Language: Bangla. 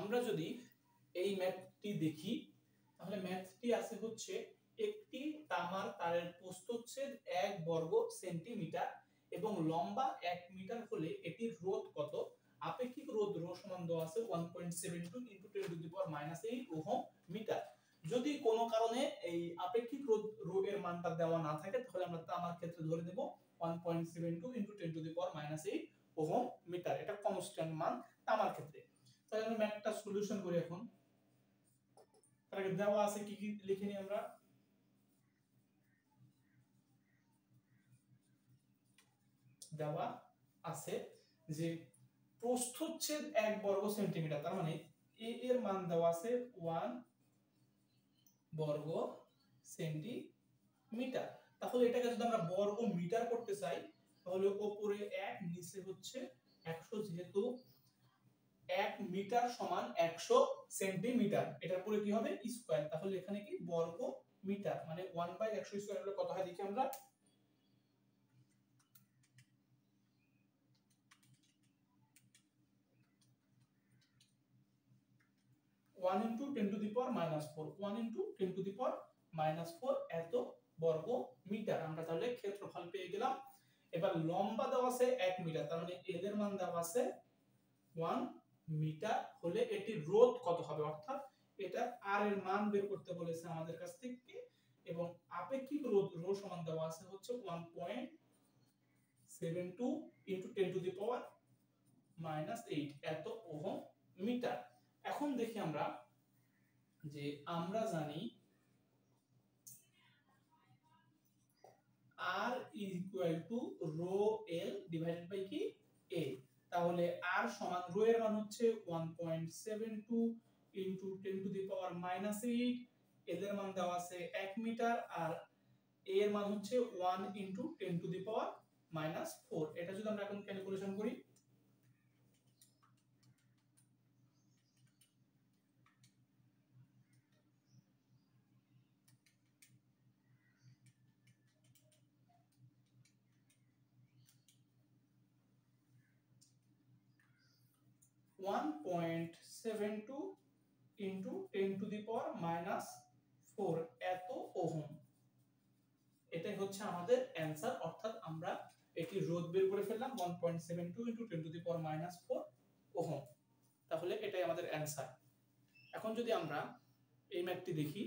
আমরা যদি এই ম্যাথটি দেখি তাহলে ম্যাথটি আছে হচ্ছে একটি তামার তারের প্রস্থচ্ছেদ 1 বর্গ সেন্টিমিটার এবং লম্বা 1 মিটার হলে এটির রোধ কত। আপেক্ষিক রোধ রো সমান দেওয়া আছে 1.72 × 10⁻⁸ ওহম মিটার। যদি কোনো কারণে এই আপেক্ষিক রোধ রো এর মানটা দেওয়া না থাকে তাহলে আমরা তামার ক্ষেত্রে ধরে নেব 1.72 × 10⁻⁸ ওহম মিটার। এটা কনস্ট্যান্ট মান তামার ক্ষেত্রে। তাহলে আমরা ম্যাথটা সলিউশন করি এখন। তার আগে দেওয়া আছে কি কি লিখে নিই আমরা। দেওয়া আছে যে প্রস্থচ্ছেদ 1 বর্গ সেন্টিমিটার, তার মানে a এর মান দেওয়া আছে 1 বর্গ সেন্টিমিটার। তাহলে এটাকে যদি আমরা বর্গ মিটার করতে চাই তাহলে উপরে 1 নিচে হচ্ছে 100, যেহেতু 1 মিটার সমান 100 সেন্টিমিটার, এটার পরে কি হবে স্কয়ার, তাহলে এখানে কি বর্গ মিটার মানে 1/100 স্কয়ার হলে কত হয় দেখি আমরা। 1 × 10⁻⁴, 1 × 10⁻⁴ এত বর্গ মিটার। আমরা তাহলে ক্ষেত্রফল পেয়ে গেলাম। এবার লম্বা দেওয়া আছে 1 মিটার, তার মানে এল এর মান দেওয়া আছে 1 মিটার হলে এটির রোধ কত হবে, অর্থাৎ এটা আর এর মান বের করতে বলেছে আমাদের কাছ থেকে। এবং আপেক্ষিক রোধ রো সমান দেওয়া আছে হচ্ছে 1.72 × 10⁻⁸ এত ওহম মিটার। এখন দেখি আমরা যে আমরা জানি R = rho L divided by কি A। তাহলে R সমান রো এর মান হচ্ছে 1.72 × 10⁻⁸, L এর মান দেওয়া আছে 1 মিটার আর A এর মান হচ্ছে 1 × 10⁻⁴। এটা যদি আমরা এখন ক্যালকুলেশন করি 1.72 × 10⁻⁴ এত ওহম। এটাই হচ্ছে আমাদের অ্যানসার, অর্থাৎ আমরা এটি রোধ বের করে ফেললাম 1.72 × 10⁻⁴ ওহম। তাহলে এটাই আমাদের অ্যানসার। এখন যদি আমরা এই ম্যাথটি দেখি